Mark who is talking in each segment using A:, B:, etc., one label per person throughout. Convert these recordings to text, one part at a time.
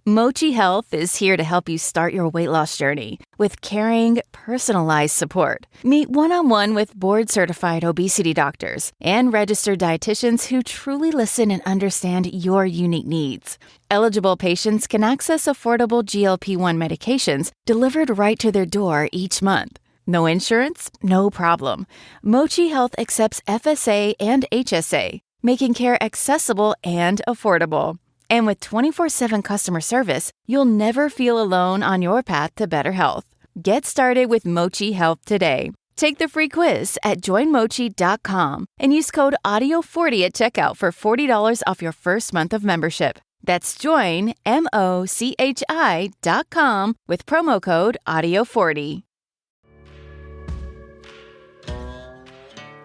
A: Mochi Health is here to help you start your weight loss journey with caring, personalized support. Meet one-on-one with board-certified obesity doctors and registered dietitians who truly listen and understand your unique needs. Eligible patients can access affordable GLP-1 medications delivered right to their door each month. No insurance? No problem. Mochi Health accepts FSA and HSA, making care accessible and affordable. And with 24/7 customer service, you'll never feel alone on your path to better health. Get started with Mochi Health today. Take the free quiz at joinmochi.com and use code AUDIO40 at checkout for $40 off your first month of membership. That's joinmochi.com with promo code AUDIO40.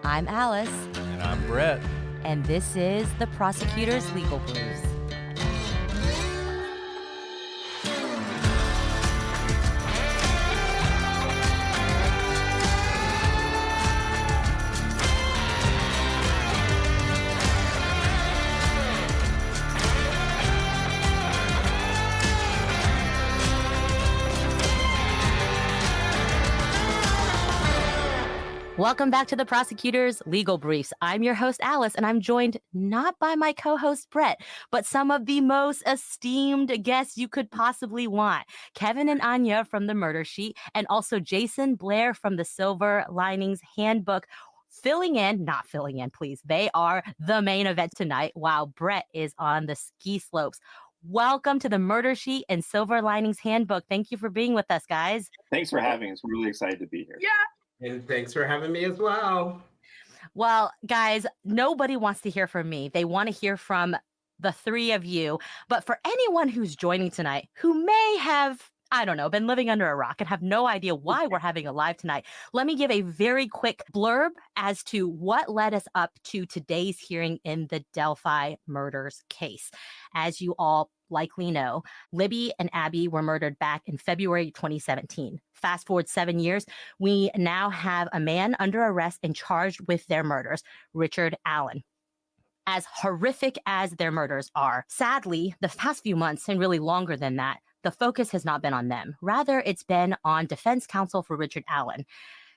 B: I'm Alice.
C: And I'm Brett.
B: And this is the Prosecutor's Legal Briefs. Welcome back to the Prosecutor's Legal Briefs. I'm your host, Alice, and I'm joined not by my co-host, Brett, but some of the most esteemed guests you could possibly want. Kevin and Anya from the Murder Sheet, and also Jayson, Blair from the Silver Linings Handbook, not filling in, please. They are the main event tonight, while Brett is on the ski slopes. Welcome to the Murder Sheet and Silver Linings Handbook. Thank you for being with us, guys.
D: Thanks for having us. We're really excited to be here.
E: Yeah. And thanks for having me as well.
B: Well, guys, nobody wants to hear from me. They want to hear from the three of you. But for anyone who's joining tonight who may have, been living under a rock and have no idea why we're having a live tonight, let me give a very quick blurb as to what led us up to today's hearing in the Delphi murders case. As you all likely know, Libby and Abby were murdered back in February 2017. Fast forward 7 years, we now have a man under arrest and charged with their murders, Richard Allen. As horrific as their murders are, sadly, the past few months, and really longer than that, the focus has not been on them. Rather, it's been on defense counsel for Richard Allen.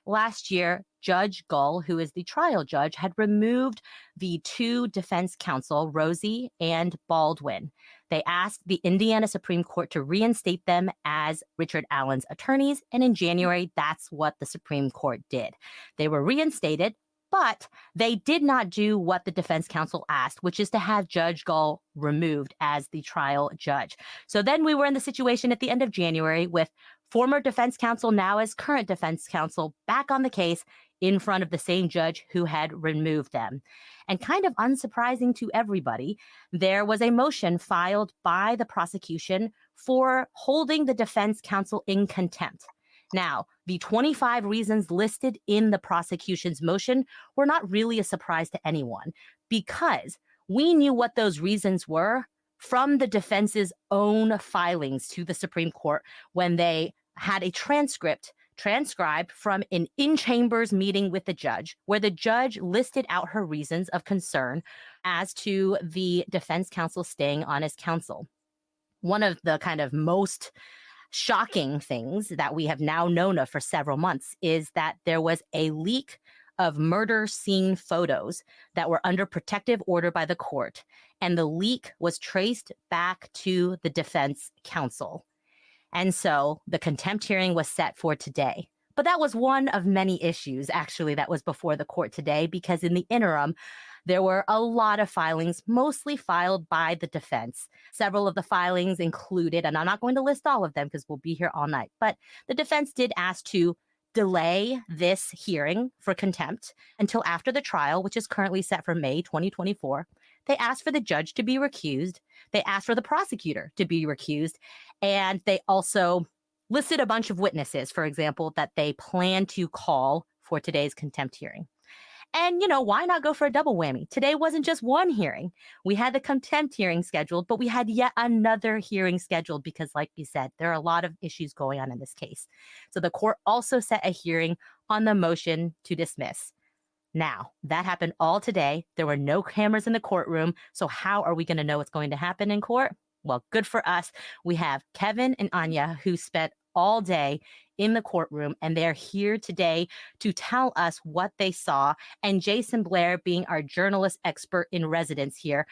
B: Last year, Judge Gull, who is the trial judge, had removed the two defense counsel, Rosie and Baldwin. They asked the Indiana Supreme Court to reinstate them as Richard Allen's attorneys, and in January, that's what the Supreme Court did. They were reinstated, but they did not do what the defense counsel asked, which is to have Judge Gull removed as the trial judge. So then we were in the situation at the end of January with former defense counsel, now as current defense counsel, back on the case in front of the same judge who had removed them. And kind of unsurprising to everybody, there was a motion filed by the prosecution for holding the defense counsel in contempt. Now, the 25 reasons listed in the prosecution's motion were not really a surprise to anyone because we knew what those reasons were from the defense's own filings to the Supreme Court when they had a transcribed from an in-chambers meeting with the judge, where the judge listed out her reasons of concern as to the defense counsel staying on as counsel. One of the kind of most shocking things that we have now known of for several months is that there was a leak of murder scene photos that were under protective order by the court, and the leak was traced back to the defense counsel. And so the contempt hearing was set for today. But that was one of many issues, actually, that was before the court today, because in the interim, there were a lot of filings, mostly filed by the defense. Several of the filings included, and I'm not going to list all of them because we'll be here all night, but the defense did ask to delay this hearing for contempt until after the trial, which is currently set for May 2024. They asked for the judge to be recused. They asked for the prosecutor to be recused. And they also listed a bunch of witnesses, for example, that they plan to call for today's contempt hearing. And, why not go for a double whammy? Today wasn't just one hearing. We had the contempt hearing scheduled, but we had yet another hearing scheduled because, like you said, there are a lot of issues going on in this case. So the court also set a hearing on the motion to dismiss. Now, that happened all today. There were no cameras in the courtroom. So how are we going to know what's going to happen in court? Well, good for us. We have Kevin and Anya who spent all day in the courtroom, and they're here today to tell us what they saw. And Jayson Blair, being our journalist expert in residence here,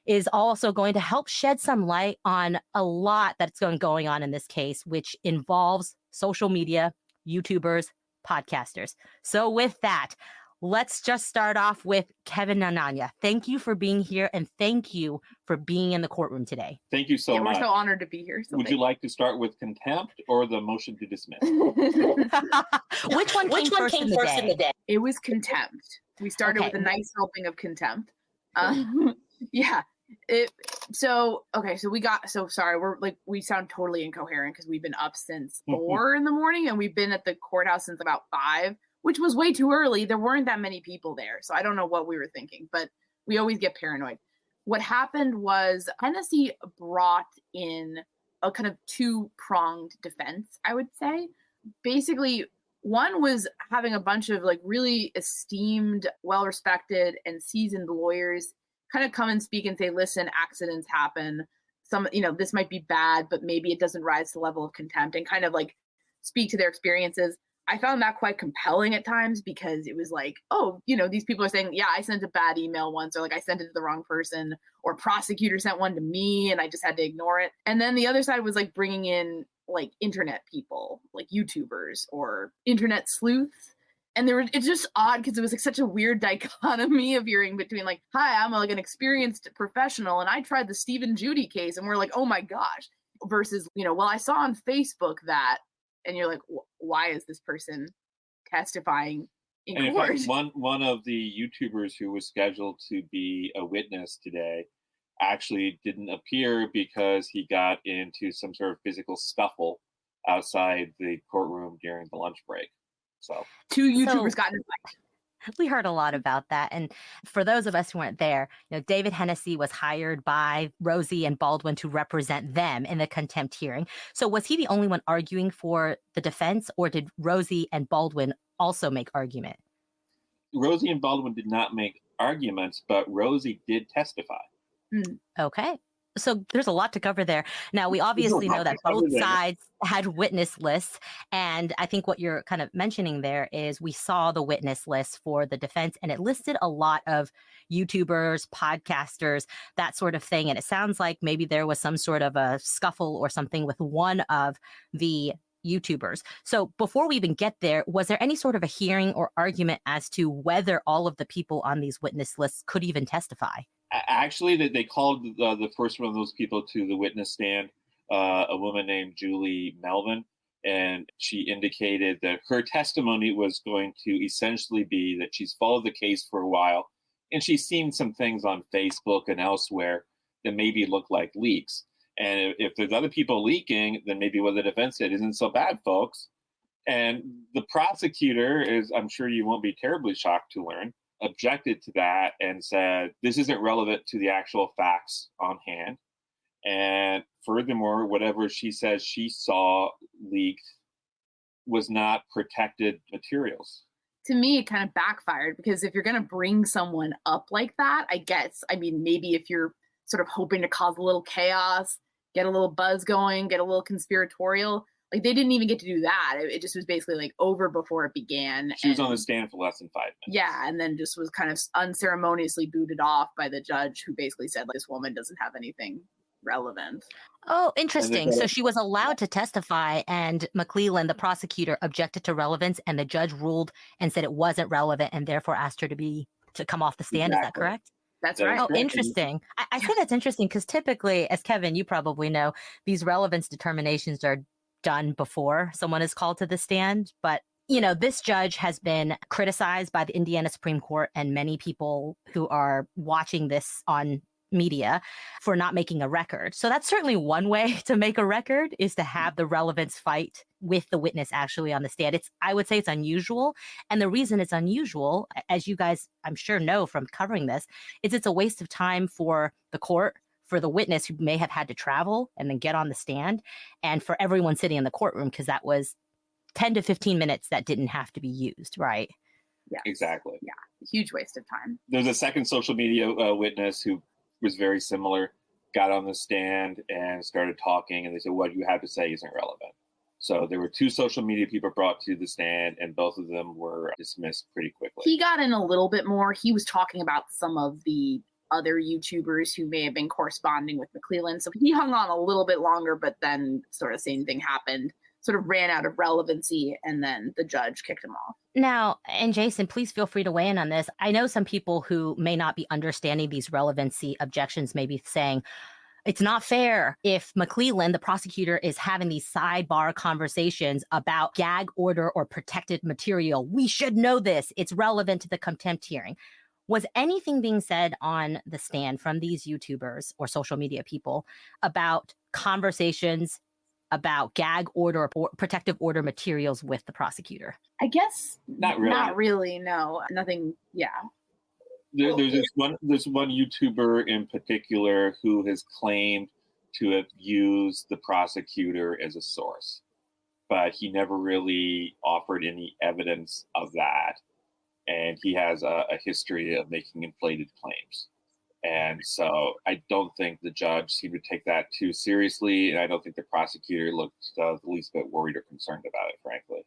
B: is also going to help shed some light on a lot that's going on in this case, which involves social media, YouTubers, podcasters. So with that, let's just start off with Kevin and Anya. Thank you for being here, and thank you for being in the courtroom today.
D: Thank you so much.
C: We're so honored to be here. So
D: Would you like to start with contempt or the motion to dismiss?
B: Which one came first in the day?
C: It was contempt. We started with a nice helping of contempt. Yeah. So sorry, we sound totally incoherent because we've been up since 4 in the morning and we've been at the courthouse since about 5, which was way too early. There weren't that many people there. So I don't know what we were thinking, but we always get paranoid. What happened was Hennessy brought in a kind of 2-pronged defense, I would say. Basically, one was having a bunch of really esteemed, well-respected, and seasoned lawyers kind of come and speak and say, listen, accidents happen. This might be bad, but maybe it doesn't rise to the level of contempt, and kind of speak to their experiences. I found that quite compelling at times because it was these people are saying, yeah, I sent a bad email once, or I sent it to the wrong person, or prosecutor sent one to me and I just had to ignore it. And then the other side was bringing in internet people, YouTubers or internet sleuths. And it's just odd because it was such a weird dichotomy of hearing between hi, I'm an experienced professional and I tried the Stephen Judy case, and we're oh my gosh, versus, well, I saw on Facebook that, and you're why is this person testifying in court?
D: In fact, one of the YouTubers who was scheduled to be a witness today actually didn't appear because he got into some sort of physical scuffle outside the courtroom during the lunch break. So
C: 2 YouTubers got in a fight.
B: We heard a lot about that. And for those of us who weren't there, David Hennessy was hired by Rosie and Baldwin to represent them in the contempt hearing. So was he the only one arguing for the defense, or did Rosie and Baldwin also make argument?
D: Rosie and Baldwin did not make arguments, but Rosie did testify.
B: Okay. So there's a lot to cover there. Now, we obviously know that both sides had witness lists. And I think what you're kind of mentioning there is we saw the witness list for the defense, and it listed a lot of YouTubers, podcasters, that sort of thing. And it sounds like maybe there was some sort of a scuffle or something with one of the YouTubers. So before we even get there, was there any sort of a hearing or argument as to whether all of the people on these witness lists could even testify?
D: Actually, they called the first one of those people to the witness stand, a woman named Julie Melvin, and she indicated that her testimony was going to essentially be that she's followed the case for a while, and she's seen some things on Facebook and elsewhere that maybe look like leaks. And if there's other people leaking, then maybe what the defense said isn't so bad, folks. And the prosecutor is, I'm sure you won't be terribly shocked to learn, objected to that and said, this isn't relevant to the actual facts on hand. And furthermore, whatever she says she saw leaked was not protected materials.
C: To me, it kind of backfired, because if you're going to bring someone up like that, maybe if you're sort of hoping to cause a little chaos, get a little buzz going, get a little conspiratorial, they didn't even get to do that. It just was basically over before it began.
D: She was on the stand for less than 5 minutes.
C: Yeah, and then just was kind of unceremoniously booted off by the judge, who basically said, this woman doesn't have anything relevant.
B: Oh, interesting. So she was allowed to testify, and McClellan, the prosecutor, objected to relevance, and the judge ruled and said it wasn't relevant, and therefore asked her to come off the stand.
D: Exactly.
B: Is that correct?
C: That's right.
B: Oh, interesting. I think that's interesting because typically, as Kevin, you probably know, these relevance determinations are done before someone is called to the stand. But, this judge has been criticized by the Indiana Supreme Court and many people who are watching this on media for not making a record. So that's certainly one way to make a record, is to have the relevance fight with the witness actually on the stand. I would say it's unusual. And the reason it's unusual, as you guys, I'm sure, know from covering this, is it's a waste of time for the court, for the witness who may have had to travel and then get on the stand, and for everyone sitting in the courtroom, because that was 10 to 15 minutes that didn't have to be used, right?
C: Yeah,
D: Exactly.
C: Yeah, huge waste of time.
D: There's a second social media witness who was very similar. got on the stand and started talking, and they said, what you have to say isn't relevant. So there were 2 social media people brought to the stand, and both of them were dismissed pretty quickly.
C: He got in a little bit more. He was talking about some of the other YouTubers who may have been corresponding with McClelland. So he hung on a little bit longer, but then sort of same thing happened, sort of ran out of relevancy, and then the judge kicked him off.
B: Now, and Jayson, please feel free to weigh in on this. I know some people who may not be understanding these relevancy objections may be saying, it's not fair if McClelland, the prosecutor, is having these sidebar conversations about gag order or protected material. We should know this. It's relevant to the contempt hearing. Was anything being said on the stand from these YouTubers or social media people about conversations about gag order or protective order materials with the prosecutor?
C: I guess
D: not really.
C: Not really, no. Nothing, yeah.
D: There's this one YouTuber in particular who has claimed to have used the prosecutor as a source, but he never really offered any evidence of that. And he has a history of making inflated claims. And so I don't think the judge seemed to take that too seriously. And I don't think the prosecutor looked the least bit worried or concerned about it, frankly.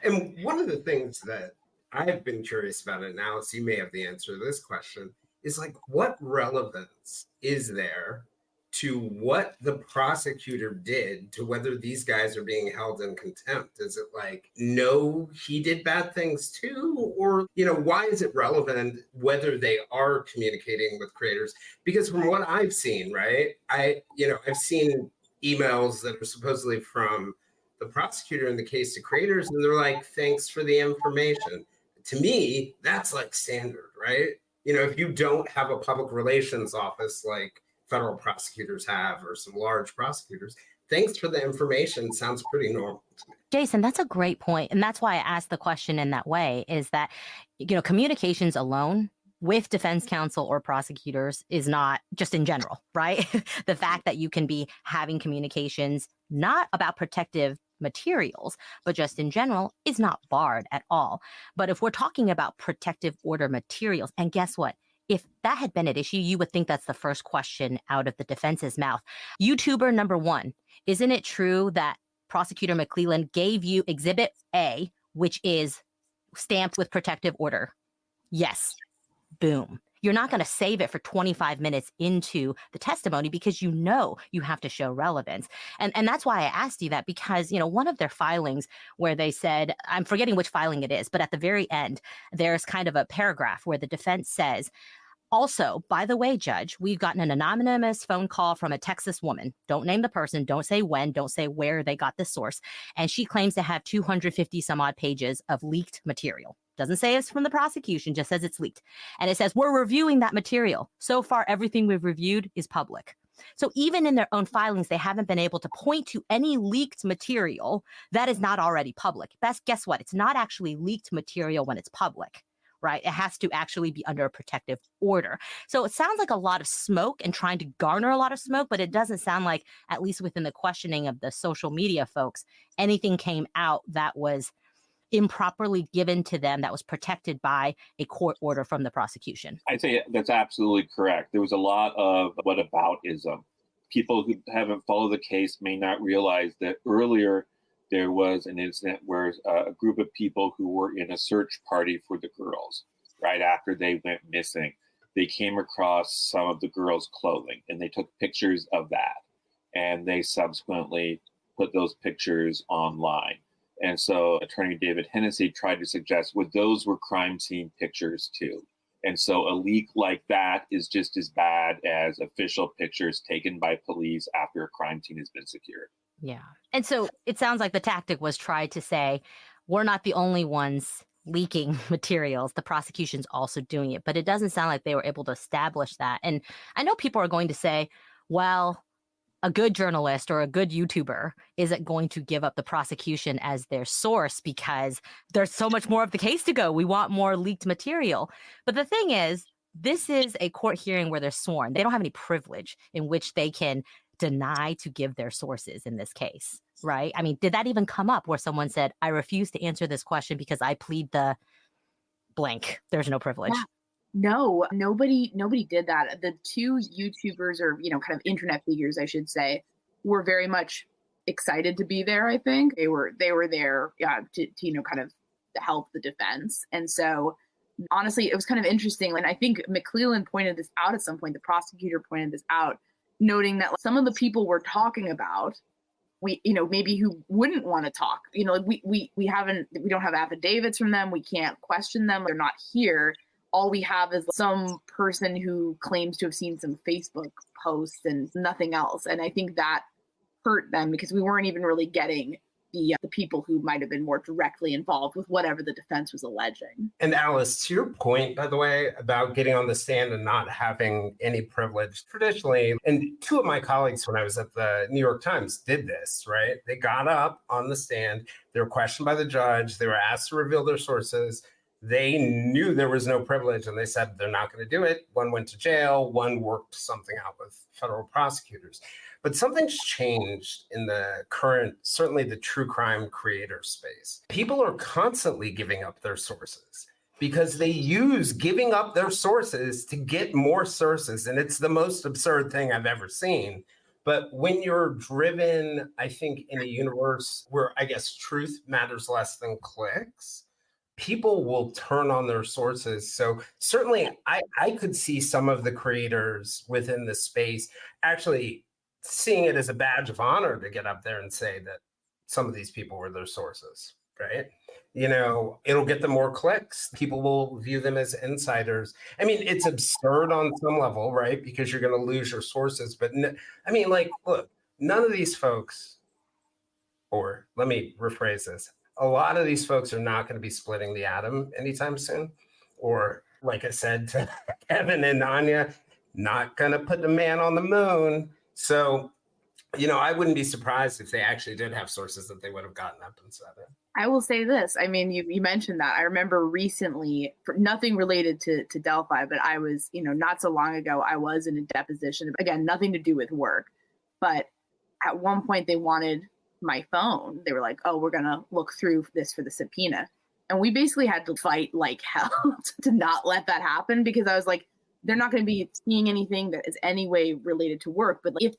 E: And one of the things that I've been curious about, and Alice, you may have the answer to this question, is like, what relevance is there to what the prosecutor did to whether these guys are being held in contempt? Is it like, no, he did bad things too? Or, why is it relevant whether they are communicating with creators? Because from what I've seen, right, I've seen emails that are supposedly from the prosecutor in the case to creators, and they're like, thanks for the information. To me, that's like standard, right? If you don't have a public relations office like federal prosecutors have, or some large prosecutors, thanks for the information sounds pretty normal to me.
B: Jayson, that's a great point. And that's why I asked the question in that way, is that, communications alone with defense counsel or prosecutors is not just in general, right? The fact that you can be having communications not about protective materials, but just in general, is not barred at all. But if we're talking about protective order materials, and guess what? If that had been at issue, you would think that's the first question out of the defense's mouth. YouTuber number 1, isn't it true that Prosecutor McClelland gave you Exhibit A, which is stamped with protective order? Yes. Boom. You're not going to save it for 25 minutes into the testimony because you have to show relevance. And that's why I asked you that, because, one of their filings where they said, I'm forgetting which filing it is, but at the very end, there's kind of a paragraph where the defense says, also, by the way, Judge, we've gotten an anonymous phone call from a Texas woman. Don't name the person. Don't say when. Don't say where they got the source. And she claims to have 250 some odd pages of leaked material. Doesn't say it's from the prosecution, just says it's leaked. And it says, we're reviewing that material. So far, everything we've reviewed is public. So even in their own filings, they haven't been able to point to any leaked material that is not already public. Guess what? It's not actually leaked material when it's public, right? It has to actually be under a protective order. So it sounds like a lot of smoke and trying to garner a lot of smoke, but it doesn't sound like, at least within the questioning of the social media folks, anything came out that was improperly given to them that was protected by a court order from the prosecution.
D: I'd say that's absolutely correct. There was a lot of whataboutism. People who haven't followed the case may not realize that earlier there was an incident where a group of people who were in a search party for the girls, right after they went missing, they came across some of the girls' clothing and they took pictures of that. And they subsequently put those pictures online. And so Attorney David Hennessy tried to suggest, well, those were crime scene pictures too. And so a leak like that is just as bad as official pictures taken by police after a crime scene has been secured.
B: Yeah. And so it sounds like the tactic was tried to say, we're not the only ones leaking materials. The prosecution's also doing it. But it doesn't sound like they were able to establish that. And I know people are going to say, well, a good journalist or a good YouTuber isn't going to give up the prosecution as their source because there's so much more of the case to go. We want more leaked material. But the thing is, this is a court hearing where they're sworn. They don't have any privilege in which they can deny to give their sources in this case, right? I mean, did that even come up where someone said, I refuse to answer this question because I plead the blank? There's no privilege.
C: No, nobody did that. The two YouTubers, or kind of internet figures, I should say, were very much excited to be there. I think they were there, yeah, to kind of help the defense. And so honestly, it was kind of interesting. And I think McClellan pointed this out at some point. The prosecutor pointed this out, noting that some of the people we're talking about, we maybe who wouldn't want to talk, we don't have affidavits from them, we can't question them, they're not here. All we have is some person who claims to have seen some Facebook posts and nothing else. And I think that hurt them, because we weren't even really getting the people who might have been more directly involved with whatever the defense was alleging.
E: And Alice, to your point, by the way, about getting on the stand and not having any privilege traditionally, and two of my colleagues when I was at the New York Times did this, right? They got up on the stand, they were questioned by the judge, they were asked to reveal their sources. They knew there was no privilege and they said they're not going to do it. One went to jail, one worked something out with federal prosecutors. But something's changed in the current, certainly the true crime creator space. People are constantly giving up their sources because they use giving up their sources to get more sources. And it's the most absurd thing I've ever seen. But when you're driven, I think, in a universe where I guess truth matters less than clicks, people will turn on their sources. So certainly I could see some of the creators within the space actually seeing it as a badge of honor to get up there and say that some of these people were their sources, right? It'll get them more clicks. People will view them as insiders. I mean, it's absurd on some level, right? Because you're going to lose your sources. But look, none of these folks, or let me rephrase this, a lot of these folks are not going to be splitting the atom anytime soon. Or like I said to Kevin and Anya, not going to put the man on the moon. So, I wouldn't be surprised if they actually did have sources that they would have gotten up and said it.
C: I will say this. I mean, you mentioned that. I remember recently, nothing related to Delphi, but I was, not so long ago, I was in a deposition. Again, nothing to do with work. But at one point, they wanted my phone. They were like, oh, we're going to look through this for the subpoena. And we basically had to fight like hell to not let that happen, because I was like, they're not going to be seeing anything that is any way related to work. But if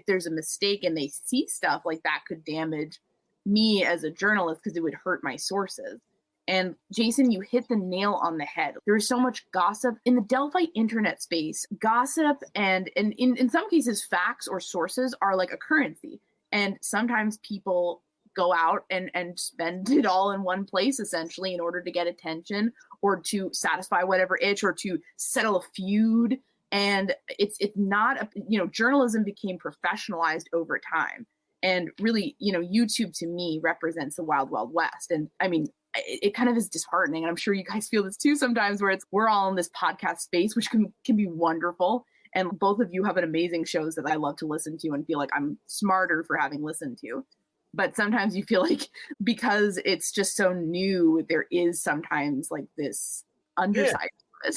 C: there's a mistake and they see stuff, like that could damage me as a journalist, because it would hurt my sources. And Jayson, you hit the nail on the head. There's so much gossip in the Delphi internet space. Gossip and in some cases, facts or sources are like a currency. And sometimes people go out and spend it all in one place, essentially, in order to get attention or to satisfy whatever itch or to settle a feud. And it's not journalism became professionalized over time. And really, YouTube to me represents the wild, wild west. And I mean, it kind of is disheartening. And I'm sure you guys feel this too sometimes, where we're all in this podcast space, which can be wonderful. And both of you have an amazing shows that I love to listen to and feel like I'm smarter for having listened to. But sometimes you feel like, because it's just so new, there is sometimes like this underside. Yeah.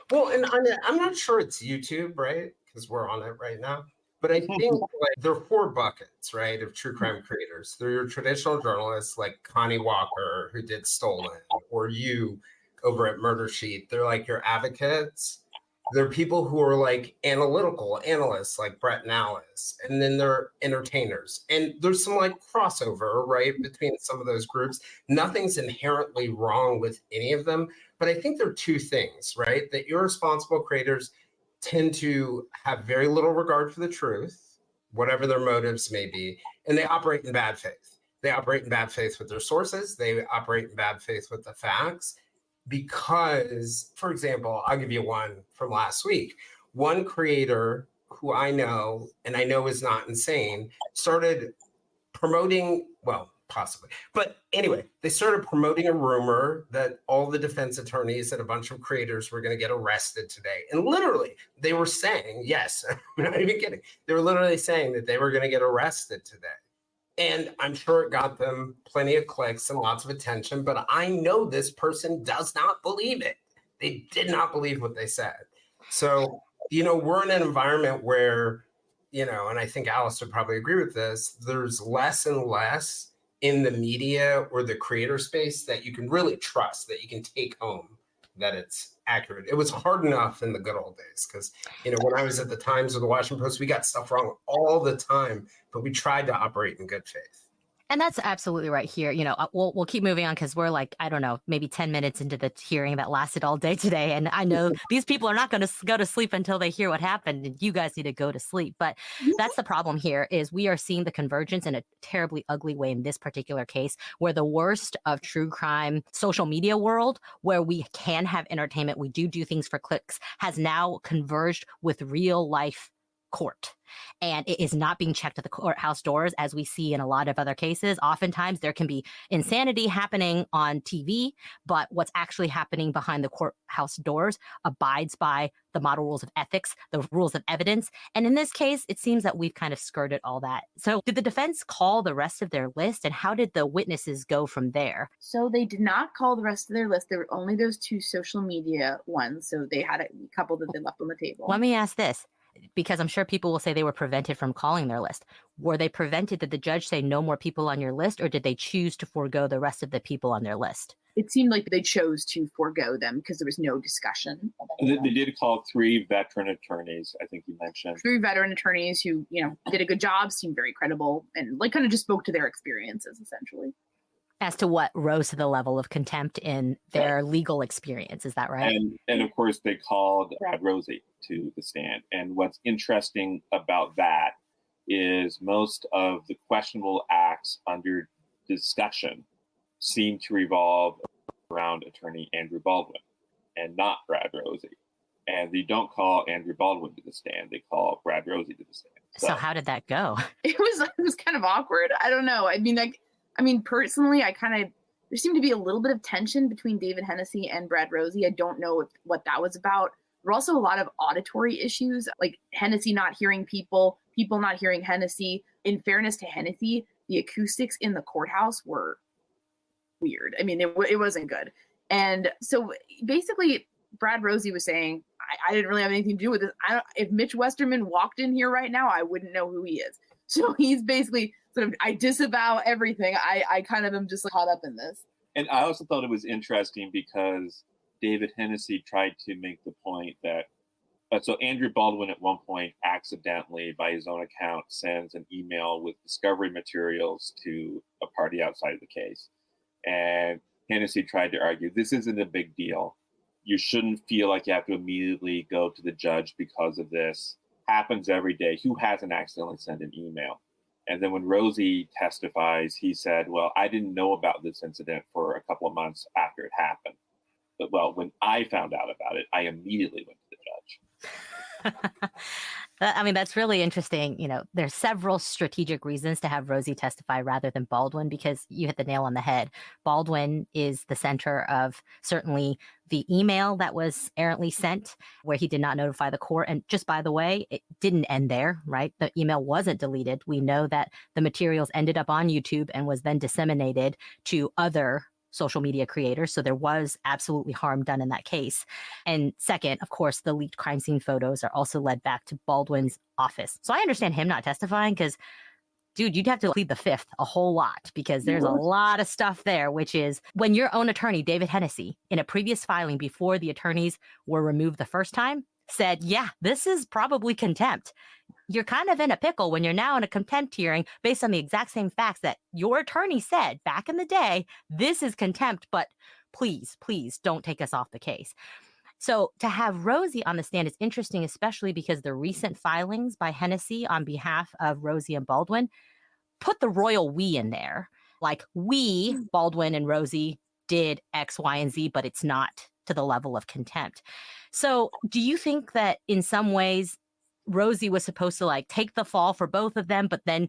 E: Well, and I'm not sure it's YouTube, right? Because we're on it right now. But I think there are four buckets, right, of true crime creators. There are your traditional journalists like Connie Walker, who did Stolen, or you over at Murder Sheet. They're like your advocates. There are people who are like analytical analysts like Brett and Alice, and then there are entertainers. And there's some like crossover, right, between some of those groups. Nothing's inherently wrong with any of them. But I think there are two things, right, that irresponsible creators tend to have very little regard for the truth, whatever their motives may be, and they operate in bad faith. They operate in bad faith with their sources. They operate in bad faith with the facts. Because, for example, I'll give you one from last week. One creator who I know, and I know is not insane, started promoting, well, possibly. But anyway, they started promoting a rumor that all the defense attorneys and a bunch of creators were going to get arrested today. And literally, they were saying, yes, I'm not even kidding. They were literally saying that they were going to get arrested today. And I'm sure it got them plenty of clicks and lots of attention, but I know this person does not believe it. They did not believe what they said. So, we're in an environment where, and I think Alice would probably agree with this, there's less and less in the media or the creator space that you can really trust, that you can take home, that it's accurate. It was hard enough in the good old days because, when I was at the Times or the Washington Post, we got stuff wrong all the time, but we tried to operate in good faith.
B: And that's absolutely right here. We'll keep moving on because we're like, I don't know, maybe 10 minutes into the hearing that lasted all day today. And I know these people are not going to go to sleep until they hear what happened. And you guys need to go to sleep. But that's the problem here is we are seeing the convergence in a terribly ugly way in this particular case, where the worst of true crime social media world, where we can have entertainment, we do things for clicks, has now converged with real life court. And it is not being checked at the courthouse doors, as we see in a lot of other cases. Oftentimes there can be insanity happening on TV, but what's actually happening behind the courthouse doors abides by the model rules of ethics, the rules of evidence. And in this case, it seems that we've kind of skirted all that. So did the defense call the rest of their list, and how did the witnesses go from there?
C: So they did not call the rest of their list. There were only those 2 social media ones. So they had a couple that they left on the table.
B: Let me ask this, because I'm sure people will say they were prevented from calling their list. Were they prevented? Did the judge say no more people on your list, or did they choose to forego the rest of the people on their list?
C: It seemed like they chose to forego them because there was no discussion.
D: They did call 3 veteran attorneys, I think you mentioned.
C: 3 veteran attorneys who, did a good job, seemed very credible, and kind of just spoke to their experiences, essentially.
B: As to what rose to the level of contempt in their legal experience. Is that right?
D: And of course, they called Brad Rosie to the stand. And what's interesting about that is most of the questionable acts under discussion seem to revolve around attorney Andrew Baldwin and not Brad Rosie. And they don't call Andrew Baldwin to the stand. They call Brad Rosie to the stand.
B: So how did that go?
C: It was kind of awkward. I don't know. I mean, personally, there seemed to be a little bit of tension between David Hennessy and Brad Rosie. I don't know what that was about. There were also a lot of auditory issues, like Hennessy not hearing people not hearing Hennessy. In fairness to Hennessy, the acoustics in the courthouse were weird. I mean, it wasn't good. And so basically, Brad Rosie was saying, I didn't really have anything to do with this. If Mitch Westerman walked in here right now, I wouldn't know who he is. So he's basically sort of, I disavow everything. I kind of am just caught up in this.
D: And I also thought it was interesting because David Hennessy tried to make the point that, so Andrew Baldwin at one point accidentally, by his own account, sends an email with discovery materials to a party outside of the case. And Hennessy tried to argue, this isn't a big deal. You shouldn't feel like you have to immediately go to the judge because of this. Happens every day. Who hasn't accidentally sent an email? And then when Rosie testifies, he said, well, I didn't know about this incident for a couple of months after it happened. But when I found out about it, I immediately went to the judge.
B: I mean, that's really interesting. There's several strategic reasons to have Rosie testify rather than Baldwin, because you hit the nail on the head. Baldwin is the center of certainly the email that was errantly sent where he did not notify the court. And just by the way, it didn't end there, right? The email wasn't deleted. We know that the materials ended up on YouTube and was then disseminated to other social media creators. So there was absolutely harm done in that case. And second, of course, the leaked crime scene photos are also led back to Baldwin's office. So I understand him not testifying because, dude, you'd have to plead the fifth a whole lot because there's a lot of stuff there, which is when your own attorney, David Hennessy, in a previous filing before the attorneys were removed the first time, said, yeah, this is probably contempt. You're kind of in a pickle when you're now in a contempt hearing based on the exact same facts that your attorney said back in the day. This is contempt, but please don't take us off the case. So to have Rosie on the stand is interesting, especially because the recent filings by Hennessy on behalf of Rosie and Baldwin put the royal we in there. Like, we, Baldwin and Rosie, did X, Y, and Z, but it's not to the level of contempt. So do you think that in some ways Rosie was supposed to take the fall for both of them, but then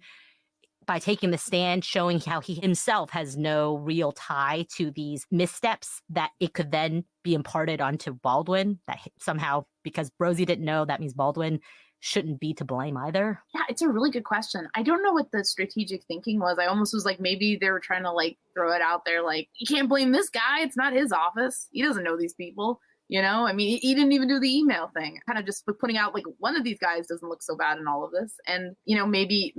B: by taking the stand, showing how he himself has no real tie to these missteps, that it could then be imparted onto Baldwin, that somehow, because Rosie didn't know, that means Baldwin shouldn't be to blame either?
C: Yeah, it's a really good question. I don't know what the strategic thinking was. I almost was maybe they were trying to throw it out there, you can't blame this guy. It's not his office. He doesn't know these people. I mean, he didn't even do the email thing. Kind of just putting out one of these guys doesn't look so bad in all of this. And, maybe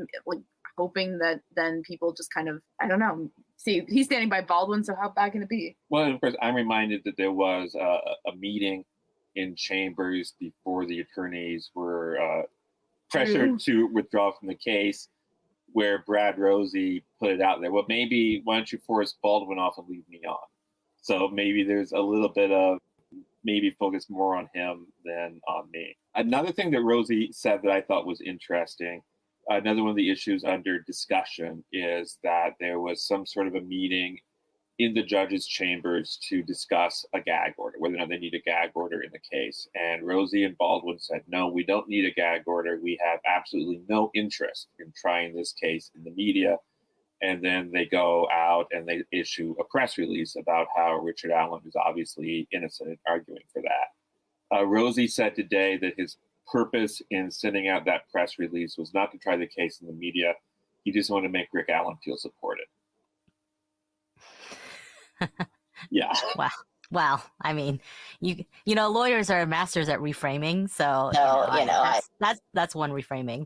C: hoping that then people just kind of, I don't know, see, he's standing by Baldwin, so how bad can it be?
D: Well, of course, I'm reminded that there was a meeting in chambers before the attorneys were pressured to withdraw from the case, where Brad Rosie put it out there. Well, maybe why don't you force Baldwin off and leave me on? So maybe there's a little bit of maybe focus more on him than on me. Another thing that Rosie said that I thought was interesting, another one of the issues under discussion, is that there was some sort of a meeting in the judge's chambers to discuss a gag order, whether or not they need a gag order in the case. And Rosie and Baldwin said, no, we don't need a gag order. We have absolutely no interest in trying this case in the media. And then they go out and they issue a press release about how Richard Allen is obviously innocent, arguing for that. Rosie said today that his purpose in sending out that press release was not to try the case in the media. He just wanted to make Rick Allen feel supported. Yeah.
B: Well, I mean, you know, lawyers are masters at reframing. So, that's one reframing.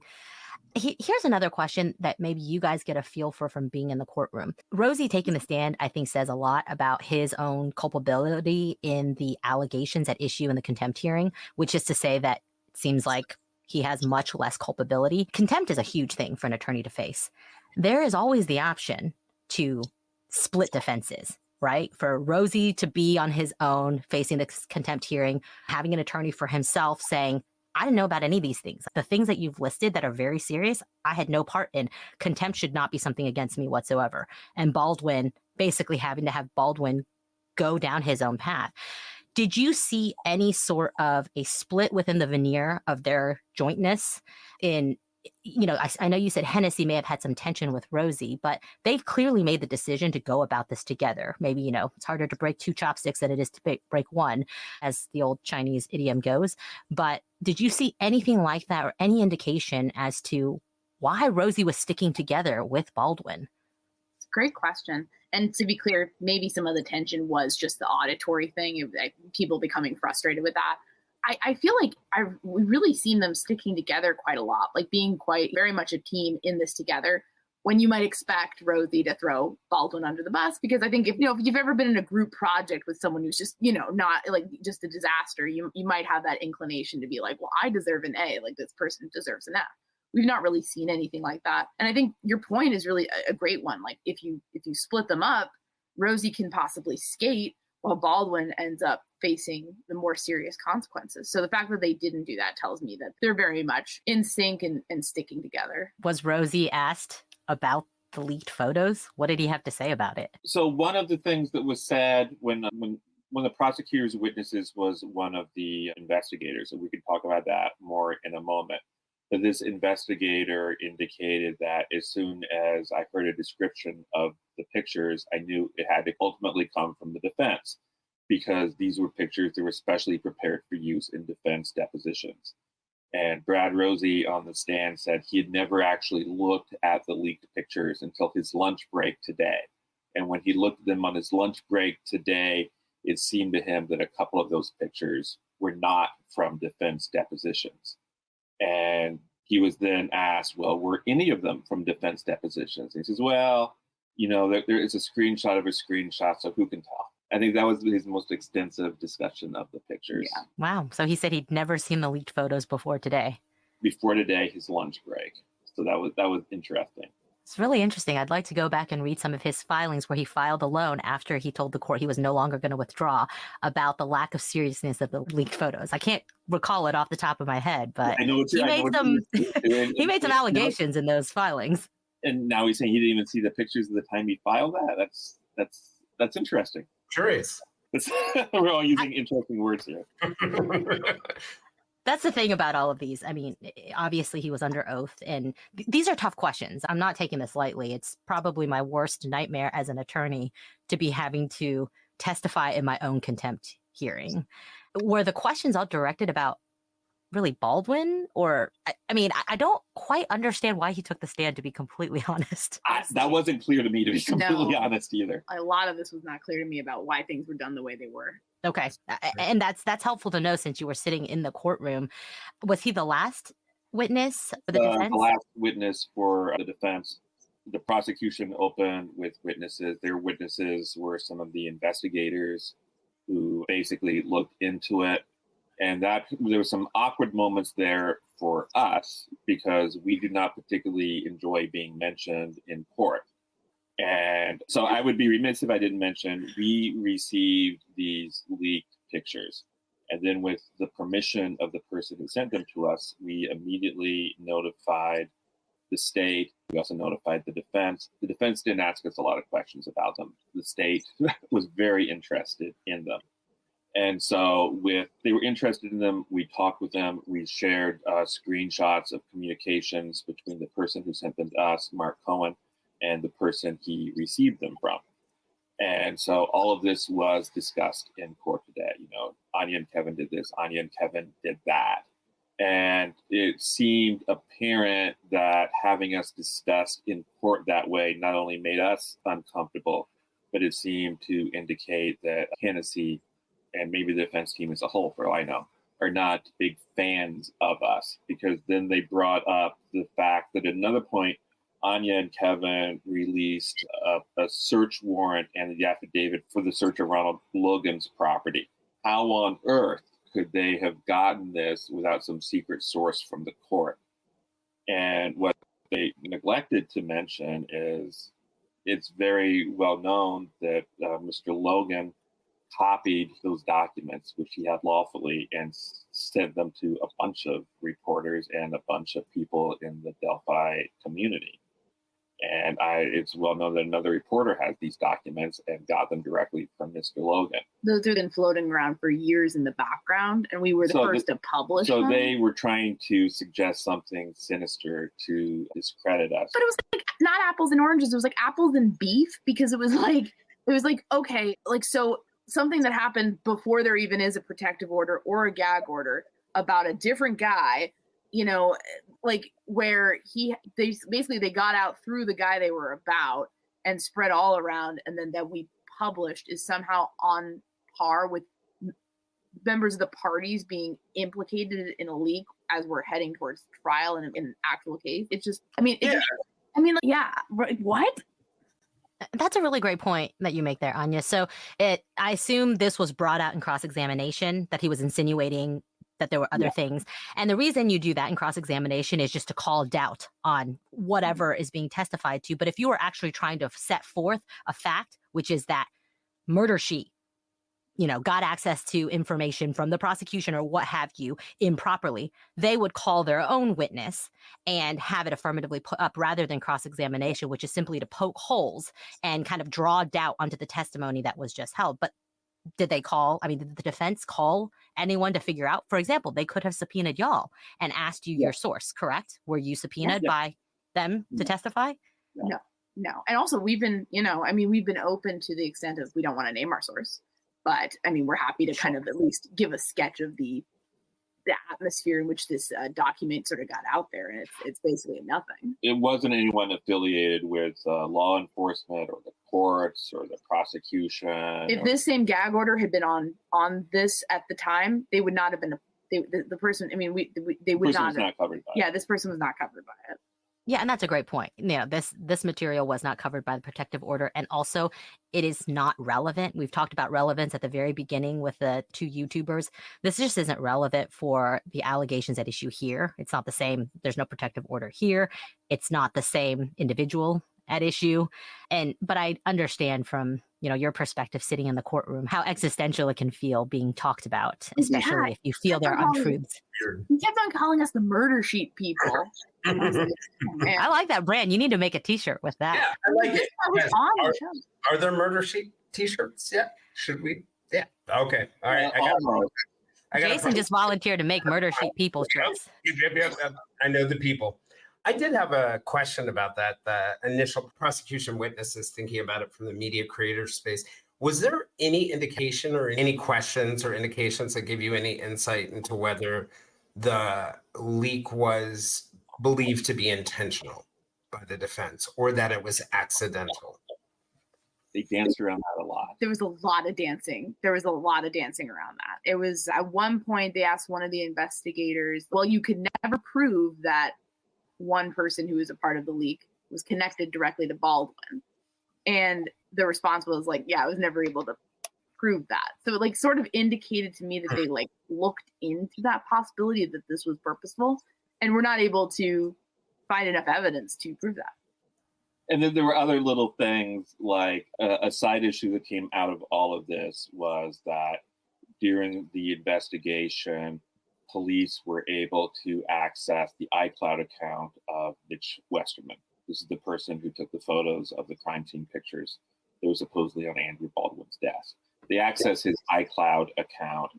B: Here's another question that maybe you guys get a feel for from being in the courtroom. Rosie taking the stand, I think, says a lot about his own culpability in the allegations at issue in the contempt hearing, which is to say that it seems like he has much less culpability. Contempt is a huge thing for an attorney to face. There is always the option to split defenses, right? For Rosie to be on his own, facing the contempt hearing, having an attorney for himself saying, I didn't know about any of these things. The things that you've listed that are very serious, I had no part in. Contempt should not be something against me whatsoever. And Baldwin, basically having to have Baldwin go down his own path. Did you see any sort of a split within the veneer of their jointness in, you know, I know you said Hennessy may have had some tension with Rosie, but they've clearly made the decision to go about this together. Maybe, you know, it's harder to break two chopsticks than it is to break one, as the old Chinese idiom goes. But did you see anything like that or any indication as to why Rosie was sticking together with Baldwin?
C: It's a great question. And to be clear, maybe some of the tension was just the auditory thing, of like people becoming frustrated with that. I feel like we've really seen them sticking together quite a lot, like being quite very much a team in this together, when you might expect Rosie to throw Baldwin under the bus. Because I think if you've ever been in a group project with someone who's just, not like just a disaster, you might have that inclination to be like, well, I deserve an A, like this person deserves an F. We've not really seen anything like that. And I think your point is really a great one. Like if you split them up, Rosie can possibly skate while Baldwin ends up facing the more serious consequences. So the fact that they didn't do that tells me that they're very much in sync and sticking together.
B: Was Rosie asked about the leaked photos? What did he have to say about it?
D: So one of the things that was said when the prosecutor's witnesses was one of the investigators, and we can talk about that more in a moment. But this investigator indicated that as soon as I heard a description of the pictures, I knew it had to ultimately come from the defense, because these were pictures that were specially prepared for use in defense depositions. And Brad Rosie on the stand said he had never actually looked at the leaked pictures until his lunch break today. And when he looked at them on his lunch break today, it seemed to him that a couple of those pictures were not from defense depositions. And he was then asked, well, were any of them from defense depositions? And he says, well, there is a screenshot of a screenshot, so who can tell? I think that was his most extensive discussion of the pictures.
B: Yeah. Wow. So he said he'd never seen the leaked photos before today.
D: Before today, his lunch break. So that was interesting.
B: It's really interesting. I'd like to go back and read some of his filings where he filed alone after he told the court he was no longer going to withdraw, about the lack of seriousness of the leaked photos. I can't recall it off the top of my head, but he made some allegations in those filings.
D: And now he's saying he didn't even see the pictures at the time he filed that. That's interesting.
E: Curious.
D: We're all using interesting words here.
B: That's the thing about all of these. I mean, obviously he was under oath, and these are tough questions. I'm not taking this lightly. It's probably my worst nightmare as an attorney to be having to testify in my own contempt hearing. Were the questions all directed about really Baldwin? Or, I don't quite understand why he took the stand, to be completely honest.
D: That wasn't clear to me, to be completely honest, either.
C: A lot of this was not clear to me about why things were done the way they were.
B: Okay. And that's helpful to know, since you were sitting in the courtroom. Was he the last witness for the defense?
D: The last witness for the defense. The prosecution opened with witnesses. Their witnesses were some of the investigators who basically looked into it. And that there were some awkward moments there for us because we did not particularly enjoy being mentioned in court. And so I would be remiss if I didn't mention we received these leaked pictures. And then with the permission of the person who sent them to us, we immediately notified the state. We also notified the defense. The defense didn't ask us a lot of questions about them. The state was very interested in them. And so they were interested in them. We talked with them. We shared screenshots of communications between the person who sent them to us, Mark Cohen, and the person he received them from. And so all of this was discussed in court today. You know, Anya and Kevin did this, Anya and Kevin did that. And it seemed apparent that having us discussed in court that way not only made us uncomfortable, but it seemed to indicate that Hennessy and maybe the defense team as a whole, for all I know, are not big fans of us, because then they brought up the fact that at another point, Anya and Kevin released a search warrant and the affidavit for the search of Ronald Logan's property. How on earth could they have gotten this without some secret source from the court? And what they neglected to mention is it's very well known that Mr. Logan copied those documents, which he had lawfully, and sent them to a bunch of reporters and a bunch of people in the Delphi community. And it's well known that another reporter has these documents and got them directly from Mr. Logan.
C: Those have been floating around for years in the background, and we were the first to publish them.
D: So they were trying to suggest something sinister to discredit us.
C: But it was like not apples and oranges. It was like apples and beef, because it was like, okay, like, so something that happened before there even is a protective order or a gag order about a different guy, you know, like where they got out through the guy they were about and spread all around, and then that we published is somehow on par with members of the parties being implicated in a leak as we're heading towards trial in an actual case. It's just, what?
B: That's a really great point that you make there, Anya. So I assume this was brought out in cross-examination, that he was insinuating that there were other things. And the reason you do that in cross-examination is just to call doubt on whatever is being testified to. But if you were actually trying to set forth a fact, which is that murder sheet, you know, got access to information from the prosecution or what have you improperly, they would call their own witness and have it affirmatively put up rather than cross-examination, which is simply to poke holes and kind of draw doubt onto the testimony that was just held. But did the defense call anyone to figure out? For example, they could have subpoenaed y'all and asked you your source, correct? Were you subpoenaed by them to testify?
C: No. And also we've been open to the extent of we don't want to name our source. But I mean, we're happy to kind of at least give a sketch of the atmosphere in which this document sort of got out there, and it's basically nothing.
D: It wasn't anyone affiliated with law enforcement or the courts or the prosecution.
C: If this same gag order had been on this at the time, they would not have been. The person. I mean, they would not.
D: Was not covered by it.
C: Yeah, this person was not covered by it.
B: Yeah, and that's a great point. You know, this material was not covered by the protective order, and also it is not relevant. We've talked about relevance at the very beginning with the two YouTubers. This just isn't relevant for the allegations at issue here. It's not the same. There's no protective order here. It's not the same individual at issue. But I understand from, you know, your perspective sitting in the courtroom how existential it can feel being talked about, especially if you feel there are untruths.
C: He kept on calling us the murder sheet people.
B: I like that brand. You need to make a t-shirt with that.
E: Yeah, I like it. Yes. Are there murder sheet t-shirts yet? Should we? Yeah. Okay. All right.
B: Jayson just volunteered to make murder sheet people shirts.
E: Yep. I know the people. I did have a question about that. The initial prosecution witnesses thinking about it from the media creator space. Was there any indication or any questions or indications that give you any insight into whether the leak was believed to be intentional by the defense or that it was accidental?
D: They danced around that a lot.
C: There was a lot of dancing. Around that. It was at one point they asked one of the investigators, well, you could never prove that one person who was a part of the leak was connected directly to Baldwin. And the response was like, yeah, I was never able to prove that. So it like sort of indicated to me that they like looked into that possibility that this was purposeful, and we're not able to find enough evidence to prove that.
D: And then there were other little things, like a side issue that came out of all of this was that during the investigation, police were able to access the iCloud account of Mitch Westerman. This is the person who took the photos of the crime scene pictures that were supposedly on Andrew Baldwin's desk. They accessed his iCloud account,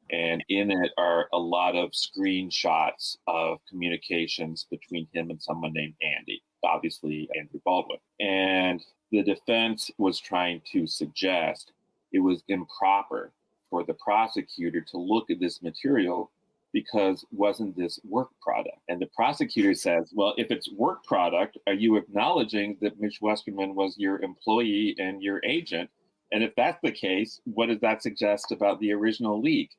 D: and in it are a lot of screenshots of communications between him and someone named Andy, obviously Andrew Baldwin. And the defense was trying to suggest it was improper for the prosecutor to look at this material because wasn't this work product? And the prosecutor says, well, if it's work product, are you acknowledging that Mitch Westerman was your employee and your agent? And if that's the case, what does that suggest about the original leak?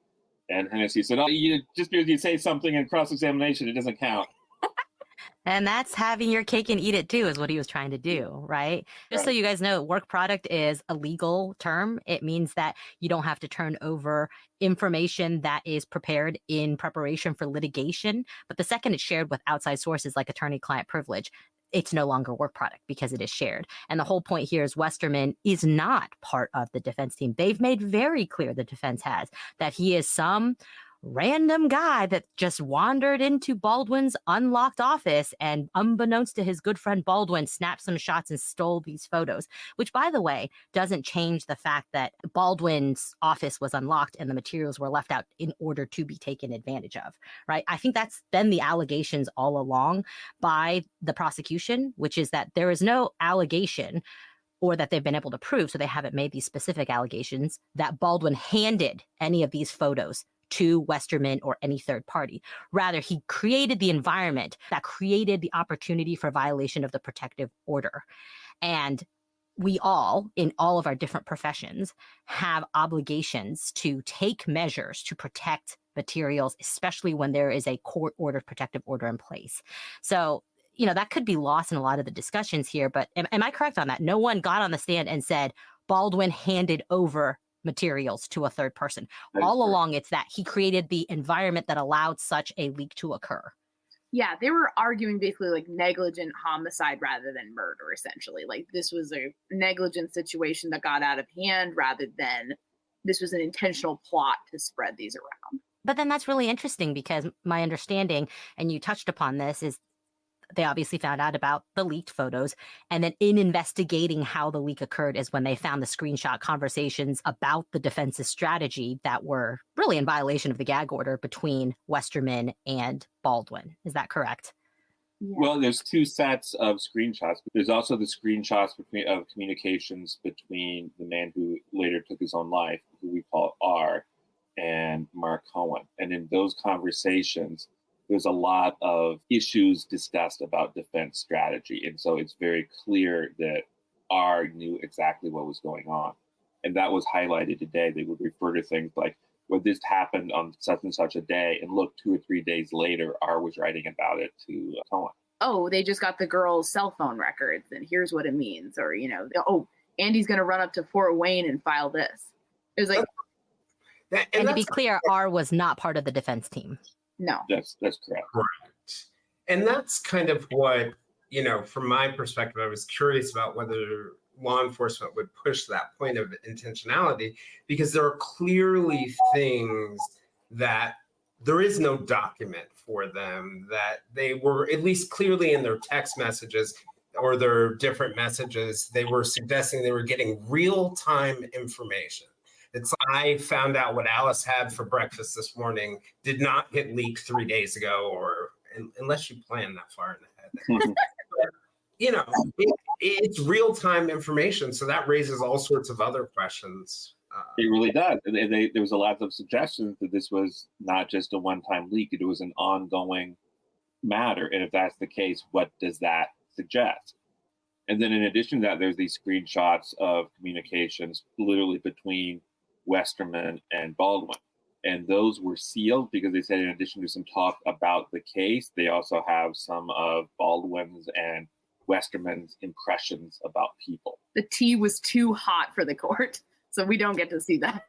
D: And Hennessy said, oh, just because you say something in cross-examination, it doesn't count.
B: And that's having your cake and eat it too, is what he was trying to do, right? Just so you guys know, work product is a legal term. It means that you don't have to turn over information that is prepared in preparation for litigation. But the second it's shared with outside sources like attorney-client privilege, it's no longer work product because it is shared. And the whole point here is Westerman is not part of the defense team. They've made very clear, the defense has, that he is some random guy that just wandered into Baldwin's unlocked office and, unbeknownst to his good friend Baldwin, snapped some shots and stole these photos, which, by the way, doesn't change the fact that Baldwin's office was unlocked and the materials were left out in order to be taken advantage of, right? I think that's been the allegations all along by the prosecution, which is that there is no allegation or that they've been able to prove, so they haven't made these specific allegations, that Baldwin handed any of these photos to Westerman or any third party. Rather, he created the environment that created the opportunity for violation of the protective order. And we all, in all of our different professions, have obligations to take measures to protect materials, especially when there is a court-ordered protective order in place. So, that could be lost in a lot of the discussions here, but am I correct on that? No one got on the stand and said Baldwin handed over materials to a third person. All along, it's that he created the environment that allowed such a leak to occur.
C: Yeah, they were arguing basically like negligent homicide rather than murder, essentially. Like this was a negligent situation that got out of hand rather than this was an intentional plot to spread these around.
B: But then that's really interesting because my understanding, and you touched upon this, is they obviously found out about the leaked photos. And then in investigating how the leak occurred is when they found the screenshot conversations about the defense's strategy that were really in violation of the gag order between Westerman and Baldwin. Is that correct?
C: Yeah.
D: Well, there's two sets of screenshots. There's also the screenshots of communications between the man who later took his own life, who we call R, and Mark Cohen. And in those conversations, there's a lot of issues discussed about defense strategy. And so it's very clear that R knew exactly what was going on. And that was highlighted today. They would refer to things like, well, this happened on such and such a day. And look, 2 or 3 days later, R was writing about it to Cohen.
C: Oh, they just got the girl's cell phone records and here's what it means. Or, oh, Andy's going to run up to Fort Wayne and file this. It was like...
B: And to be clear, R was not part of the defense team.
C: No.
D: That's correct.
E: Correct. And that's kind of what, from my perspective, I was curious about whether law enforcement would push that point of intentionality, because there are clearly things that there is no document for them, that they were at least clearly in their text messages or their different messages, they were suggesting they were getting real-time information. It's I found out what Alice had for breakfast this morning did not get leaked 3 days ago, or unless you plan that far in ahead. But, it's real-time information, so that raises all sorts of other questions.
D: It really does. There was a lot of suggestions that this was not just a one-time leak; it was an ongoing matter. And if that's the case, what does that suggest? And then, in addition to that, there's these screenshots of communications, literally between Westerman and Baldwin. And those were sealed because they said in addition to some talk about the case, they also have some of Baldwin's and Westerman's impressions about people.
C: The tea was too hot for the court. so we don't get to see that.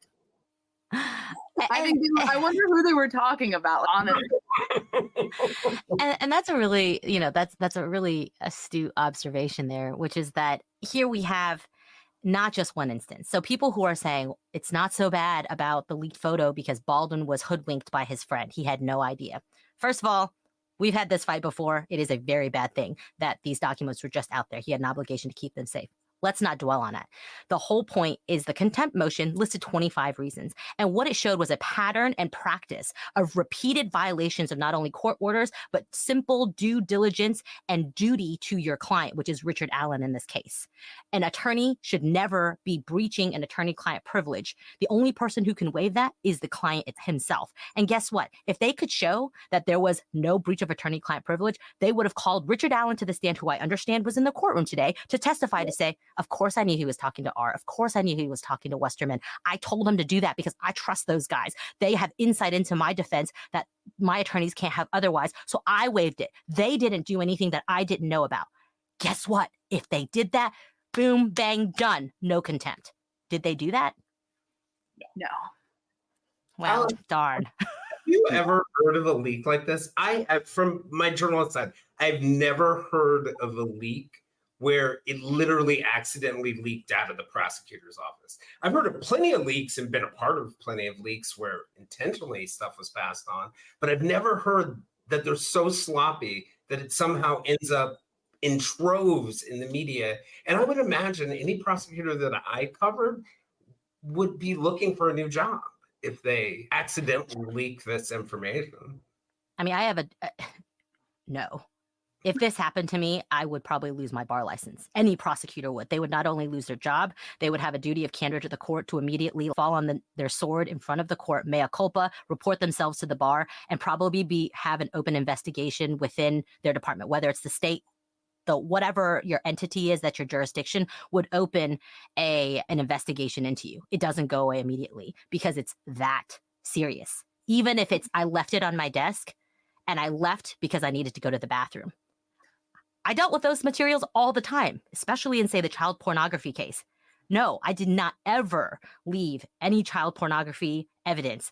C: I wonder who they were talking about, honestly.
B: And that's a really, that's a really astute observation there, which is that here we have not just one instance. So people who are saying it's not so bad about the leaked photo because Baldwin was hoodwinked by his friend. He had no idea. First of all, we've had this fight before. It is a very bad thing that these documents were just out there. He had an obligation to keep them safe. Let's not dwell on it. The whole point is the contempt motion listed 25 reasons. And what it showed was a pattern and practice of repeated violations of not only court orders, but simple due diligence and duty to your client, which is Richard Allen in this case. An attorney should never be breaching an attorney-client privilege. The only person who can waive that is the client himself. And guess what? If they could show that there was no breach of attorney-client privilege, they would have called Richard Allen to the stand, who I understand was in the courtroom today, to testify to say, of course I knew he was talking to R. Of course I knew he was talking to Westerman. I told him to do that because I trust those guys. They have insight into my defense that my attorneys can't have otherwise. So I waived it. They didn't do anything that I didn't know about. Guess what? If they did that, boom, bang, done. No contempt. Did they do that?
C: No.
B: Well, darn.
E: Have you ever heard of a leak like this? From my journalist side, I've never heard of a leak where it literally accidentally leaked out of the prosecutor's office. I've heard of plenty of leaks and been a part of plenty of leaks where intentionally stuff was passed on, but I've never heard that they're so sloppy that it somehow ends up in troves in the media. And I would imagine any prosecutor that I covered would be looking for a new job if they accidentally leak this information.
B: I mean, I have no. If this happened to me, I would probably lose my bar license. Any prosecutor would. They would not only lose their job, they would have a duty of candor to the court to immediately fall on their sword in front of the court, mea culpa, report themselves to the bar, and probably have an open investigation within their department, whether it's the state, whatever your entity is that your jurisdiction would open an investigation into you. It doesn't go away immediately because it's that serious. Even if I left it on my desk and I left because I needed to go to the bathroom. I dealt with those materials all the time, especially in, say, the child pornography case. No, I did not ever leave any child pornography evidence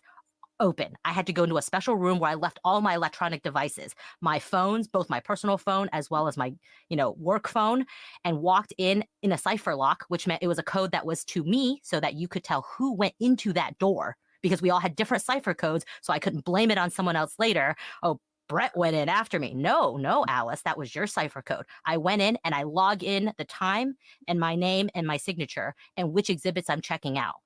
B: open. I had to go into a special room where I left all my electronic devices, my phones, both my personal phone as well as my, work phone, and walked in a cipher lock, which meant it was a code that was to me so that you could tell who went into that door, because we all had different cipher codes, so I couldn't blame it on someone else later. Oh, Brett went in after me. No, Alice, that was your cipher code. I went in and I log in the time and my name and my signature and which exhibits I'm checking out.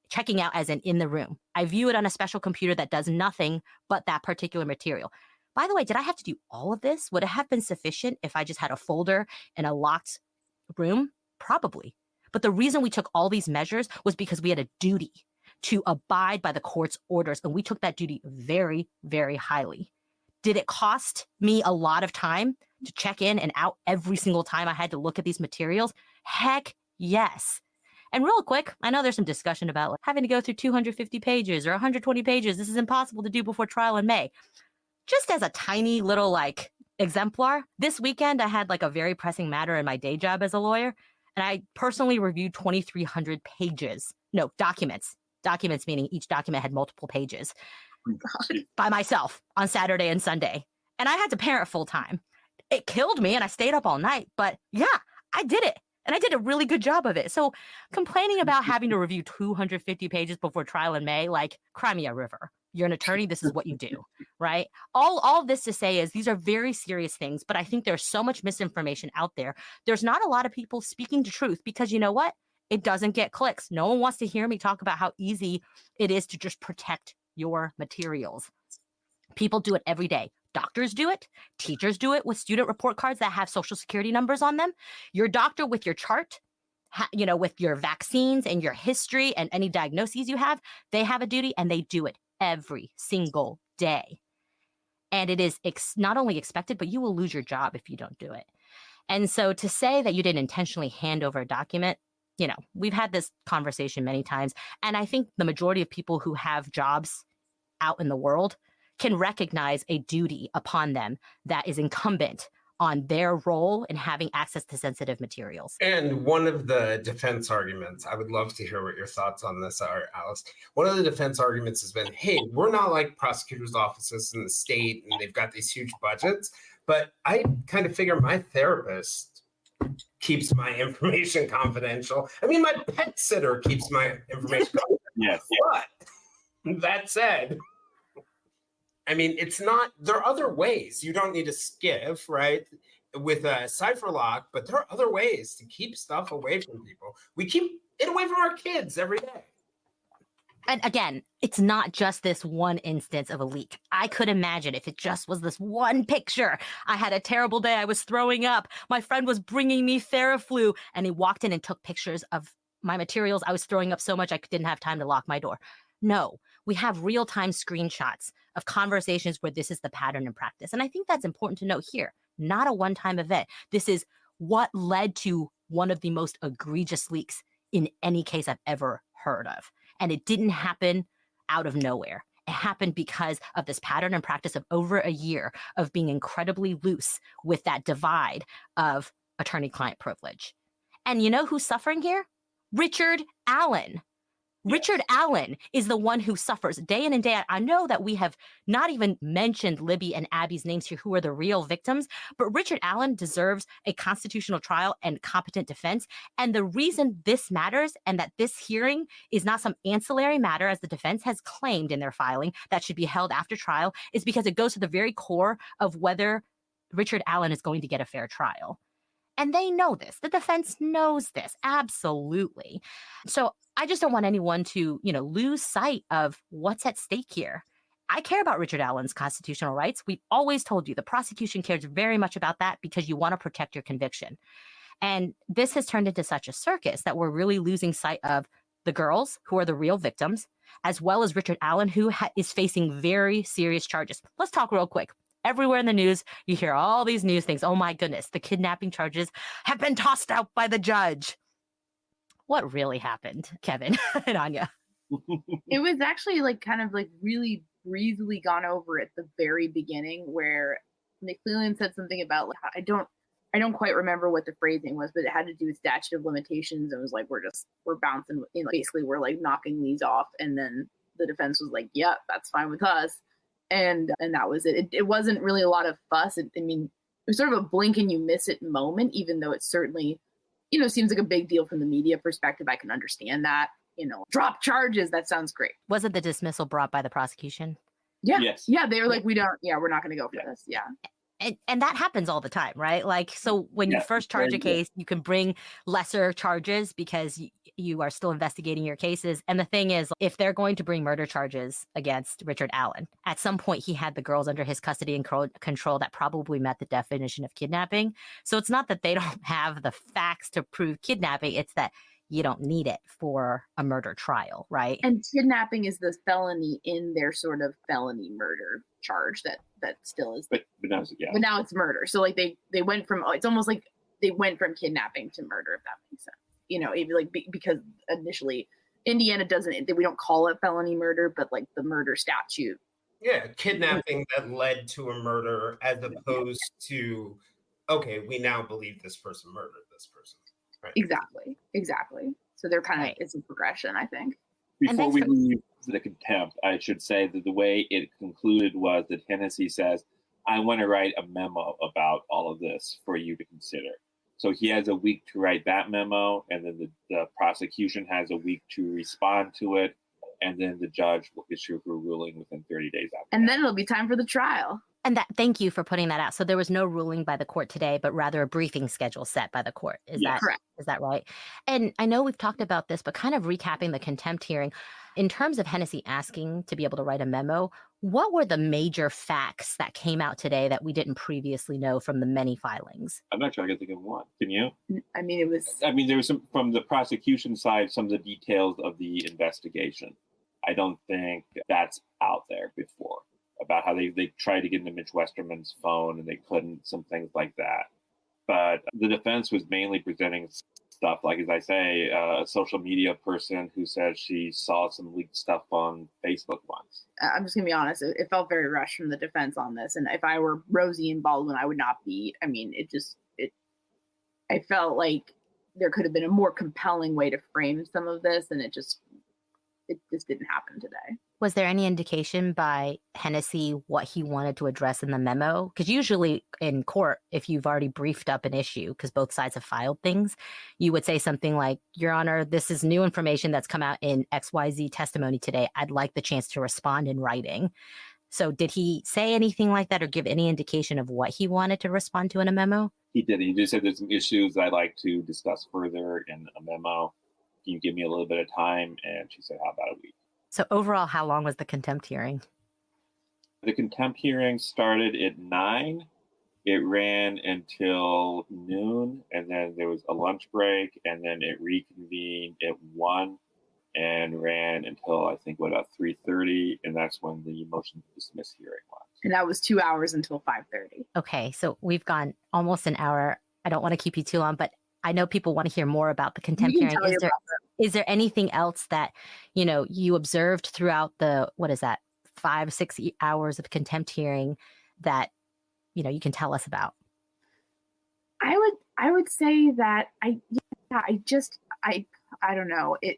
B: Checking out as in the room. I view it on a special computer that does nothing but that particular material. By the way, did I have to do all of this? Would it have been sufficient if I just had a folder in a locked room? Probably. But the reason we took all these measures was because we had a duty to abide by the court's orders, and we took that duty very, very highly. Did it cost me a lot of time to check in and out every single time I had to look at these materials? Heck yes. And real quick, I know there's some discussion about having to go through 250 pages or 120 pages. This is impossible to do before trial in May. Just as a tiny little exemplar, this weekend I had a very pressing matter in my day job as a lawyer, and I personally reviewed 2,300 pages. No, documents. Documents meaning each document had multiple pages. By myself on Saturday and Sunday. And I had to parent full time. It killed me and I stayed up all night, but yeah, I did it. And I did a really good job of it. So complaining about having to review 250 pages before trial in May, cry me a river. You're an attorney, this is what you do, right? All this to say is these are very serious things, but I think there's so much misinformation out there. There's not a lot of people speaking the truth because you know what? It doesn't get clicks. No one wants to hear me talk about how easy it is to just protect your materials. People do it every day. Doctors do it. Teachers do it with student report cards that have social security numbers on them. Your doctor with your chart, with your vaccines and your history and any diagnoses you have, they have a duty and they do it every single day. And it is not only expected, but you will lose your job if you don't do it. And so to say that you didn't intentionally hand over a document, we've had this conversation many times. And I think the majority of people who have jobs out in the world can recognize a duty upon them that is incumbent on their role in having access to sensitive materials.
E: And one of the defense arguments, I would love to hear what your thoughts on this are, Alice. One of the defense arguments has been, hey, we're not like prosecutors' offices in the state and they've got these huge budgets, but I kind of figure my therapist keeps my information confidential. I mean, my pet sitter keeps my information confidential.
D: Yes.
E: But that said, I mean, there are other ways. You don't need a skiff, right? With a cipher lock, but there are other ways to keep stuff away from people. We keep it away from our kids every day.
B: And again, it's not just this one instance of a leak. I could imagine if it just was this one picture. I had a terrible day. I was throwing up. My friend was bringing me Theraflu, and he walked in and took pictures of my materials. I was throwing up so much I didn't have time to lock my door. No, we have real-time screenshots of conversations where this is the pattern in practice. And I think that's important to note here. Not a one-time event. This is what led to one of the most egregious leaks in any case I've ever heard of. And it didn't happen out of nowhere. It happened because of this pattern and practice of over a year of being incredibly loose with that divide of attorney-client privilege. And you know who's suffering here? Richard Allen. Richard Allen is the one who suffers day in and day out. I know that we have not even mentioned Libby and Abby's names here, who are the real victims, but Richard Allen deserves a constitutional trial and competent defense. And the reason this matters and that this hearing is not some ancillary matter, as the defense has claimed in their filing, that should be held after trial, is because it goes to the very core of whether Richard Allen is going to get a fair trial. And they know this. The defense knows this. Absolutely. So I just don't want anyone to, lose sight of what's at stake here. I care about Richard Allen's constitutional rights. We've always told you the prosecution cares very much about that because you want to protect your conviction. And this has turned into such a circus that we're really losing sight of the girls who are the real victims, as well as Richard Allen, who is facing very serious charges. Let's talk real quick. Everywhere in the news, you hear all these news things. Oh my goodness, the kidnapping charges have been tossed out by the judge. What really happened, Kevin and Anya?
C: It was actually really breezily gone over at the very beginning, where McClellan said something about, I don't quite remember what the phrasing was, but it had to do with statute of limitations. And was like, we're bouncing, basically we're like knocking these off. And then the defense was like, yep, that's fine with us. And that was it. It wasn't really a lot of fuss. It was sort of a blink and you miss it moment, even though it certainly, seems like a big deal from the media perspective. I can understand that, drop charges. That sounds great.
B: Was it the dismissal brought by the prosecution?
C: Yeah.
D: Yes.
C: Yeah. They were like, we're not going to go for this. Yeah.
B: And that happens all the time, right? Like, so when you first charge a case, you can bring lesser charges because you are still investigating your cases. And the thing is, if they're going to bring murder charges against Richard Allen, at some point he had the girls under his custody and control that probably met the definition of kidnapping. So it's not that they don't have the facts to prove kidnapping. It's that you don't need it for a murder trial, right?
C: And kidnapping is the felony in their sort of felony murder charge that still is. But now it's murder. So like they went from, it's almost like they went from kidnapping to murder, if that makes sense. Because initially Indiana we don't call it felony murder, but like the murder statute.
E: Yeah, kidnapping that led to a murder as opposed to, okay, we now believe this person murdered this person. Right.
C: Exactly. So they're kind of, it's a progression, I think.
D: Before we leave the contempt, I should say that the way it concluded was that Hennessy says, I want to write a memo about all of this for you to consider. So he has a week to write that memo, and then the prosecution has a week to respond to it, and then the judge will issue a ruling within 30 days after
C: and that. Then it'll be time for the trial.
B: And thank you for putting that out. So there was no ruling by the court today, but rather a briefing schedule set by the court. Is that correct? Is that right? And I know we've talked about this, but kind of recapping the contempt hearing, in terms of Hennessy asking to be able to write a memo, what were the major facts that came out today that we didn't previously know from the many filings?
D: I'm not sure I can think of one. Can you?
C: There was
D: some from the prosecution side, some of the details of the investigation. I don't think that's out there before, about how they tried to get into Mitch Westerman's phone and they couldn't, some things like that. But the defense was mainly presenting stuff. Like, as I say, a social media person who said she saw some leaked stuff on Facebook once.
C: I'm just going to be honest. It felt very rushed from the defense on this. And if I were Rosie and Baldwin, I would not be. I mean, I felt like there could have been a more compelling way to frame some of this. And it just didn't happen today.
B: Was there any indication by Hennessy what he wanted to address in the memo? Because usually in court, if you've already briefed up an issue, because both sides have filed things, you would say something like, Your Honor, this is new information that's come out in XYZ testimony today. I'd like the chance to respond in writing. So did he say anything like that or give any indication of what he wanted to respond to in a memo?
D: He did. He just said there's some issues I'd like to discuss further in a memo. Can you give me a little bit of time? And she said, how about a week?
B: So overall, how long was the contempt hearing?
D: The contempt hearing started at 9. It ran until noon, and then there was a lunch break, and then it reconvened at 1 and ran until, I think, about 3:30, and that's when the motion to dismiss hearing was.
C: And that was 2 hours until 5:30.
B: Okay, so we've gone almost an hour. I don't want to keep you too long, but I know people want to hear more about the contempt hearing. Is there anything else that, you observed throughout the, 5-6 hours of contempt hearing that, you can tell us about?
C: I would say that I don't know. It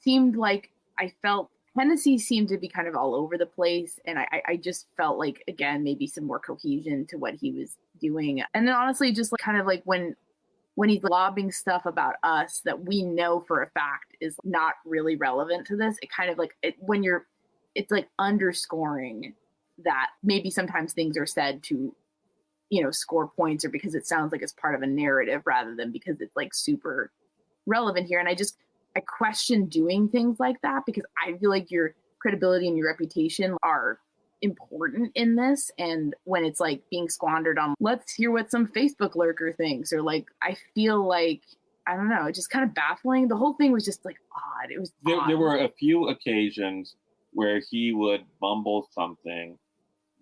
C: seemed like I felt Hennessy seemed to be kind of all over the place. And I just felt like, again, maybe some more cohesion to what he was doing. And then honestly, just kind of like when he's lobbing stuff about us that we know for a fact is not really relevant to this, it kind of like it's like underscoring that maybe sometimes things are said to, score points or because it sounds like it's part of a narrative rather than because it's like super relevant here. And I question doing things like that because I feel like your credibility and your reputation are important in this, and when it's like being squandered on let's hear what some Facebook lurker thinks, or like I feel like I don't know, just kind of baffling. The whole thing was just like odd. It was
D: there were a few occasions where he would mumble something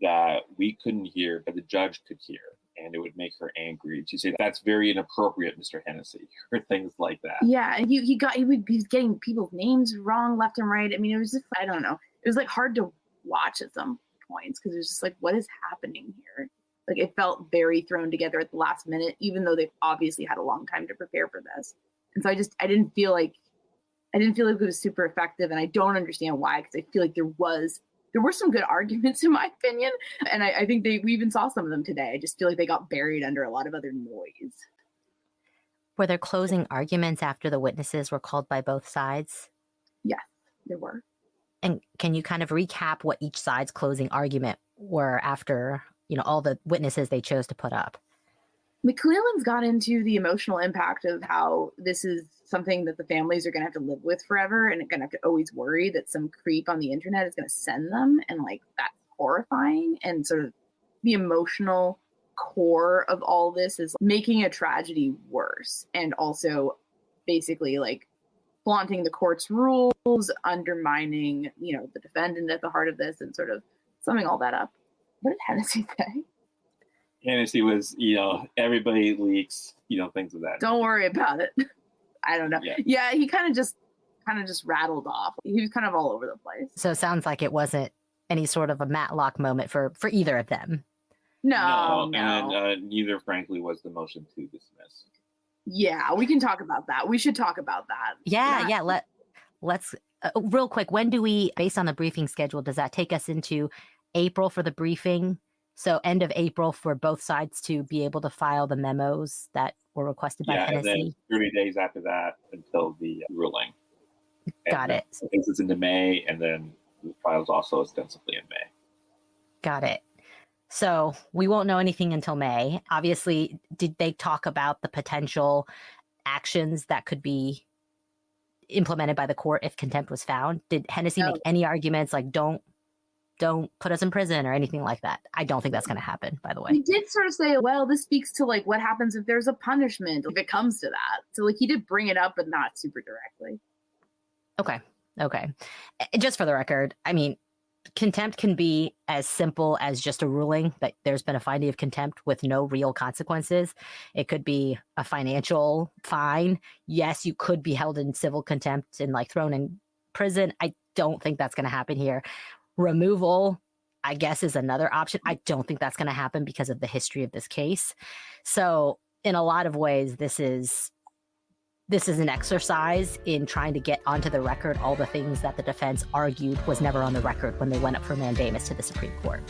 D: that we couldn't hear but the judge could hear, and it would make her angry. She'd say, that's very inappropriate, Mr. Hennessy, or things like that.
C: Yeah, and he was getting people's names wrong left and right. I mean, it was just, I don't know, it was like hard to watch at some points because it was just like, what is happening here? Like it felt very thrown together at the last minute, even though they've obviously had a long time to prepare for this. And so I didn't feel like it was super effective, and I don't understand why, because I feel like there were some good arguments in my opinion, and I think we even saw some of them today. I just feel like they got buried under a lot of other noise.
B: Were there closing arguments after the witnesses were called by both sides?
C: Yes, there were.
B: And can you kind of recap what each side's closing argument were after, all the witnesses they chose to put up?
C: McClellan's got into the emotional impact of how this is something that the families are going to have to live with forever, and going to have to always worry that some creep on the internet is going to send them. And like, that's horrifying. And sort of the emotional core of all this is making a tragedy worse. And also basically like flaunting the court's rules, undermining, the defendant at the heart of this, and sort of summing all that up. What did Hennessy say?
D: Hennessy was, everybody leaks, things of that.
C: Don't worry about it. I don't know. Yeah, he kind of just rattled off. He was kind of all over the place.
B: So it sounds like it wasn't any sort of a Matlock moment for either of them.
C: No.
B: And
D: neither, frankly, was the motion to dismiss.
C: Yeah, we can talk about that. We should talk about that.
B: Yeah. Let's real quick. When do we, based on the briefing schedule, does that take us into April for the briefing? So end of April for both sides to be able to file the memos that were requested by Hennessy.
D: And then 30 days after that until the ruling.
B: Got it.
D: I think it's into May, and then the trial's also ostensibly in May.
B: Got it. So we won't know anything until May. Obviously, did they talk about the potential actions that could be implemented by the court if contempt was found? Did Hennessy make any arguments like don't put us in prison or anything like that? I don't think that's going to happen, by the way.
C: He did sort of say, well, this speaks to like what happens if there's a punishment, if it comes to that. So like he did bring it up, but not super directly.
B: Okay. Just for the record, I mean, contempt can be as simple as just a ruling that there's been a finding of contempt with no real consequences. It could be a financial fine. Yes, you could be held in civil contempt and like thrown in prison. I don't think that's going to happen here. Removal, I guess, is another option. I don't think that's going to happen because of the history of this case. So in a lot of ways, this is an exercise in trying to get onto the record all the things that the defense argued was never on the record when they went up for mandamus to the Supreme Court.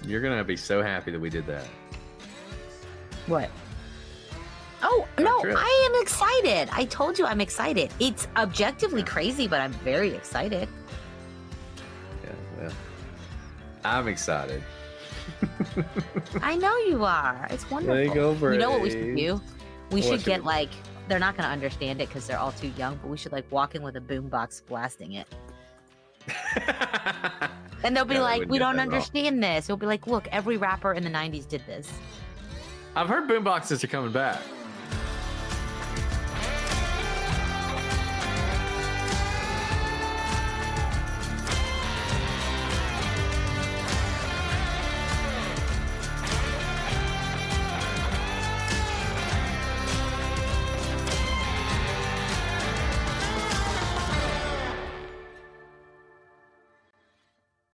F: You're gonna be so happy that we did that.
B: What? Oh, no,
F: trip.
B: I am excited. I told you I'm excited. It's objectively crazy, but I'm very excited.
F: Yeah, well, I'm excited.
B: I know you are. It's wonderful.
F: There you go,
B: You know what we should do? We
F: What
B: should
F: should
B: get
F: we-
B: like, they're not going to understand it because they're all too young, but we should like walk in with a boombox blasting it. And they'll be
F: No, they
B: like,
F: wouldn't
B: we
F: get
B: don't
F: that at all.
B: understand this. You'll be like, look, every rapper in the 90s did this.
F: I've heard boomboxes are coming back.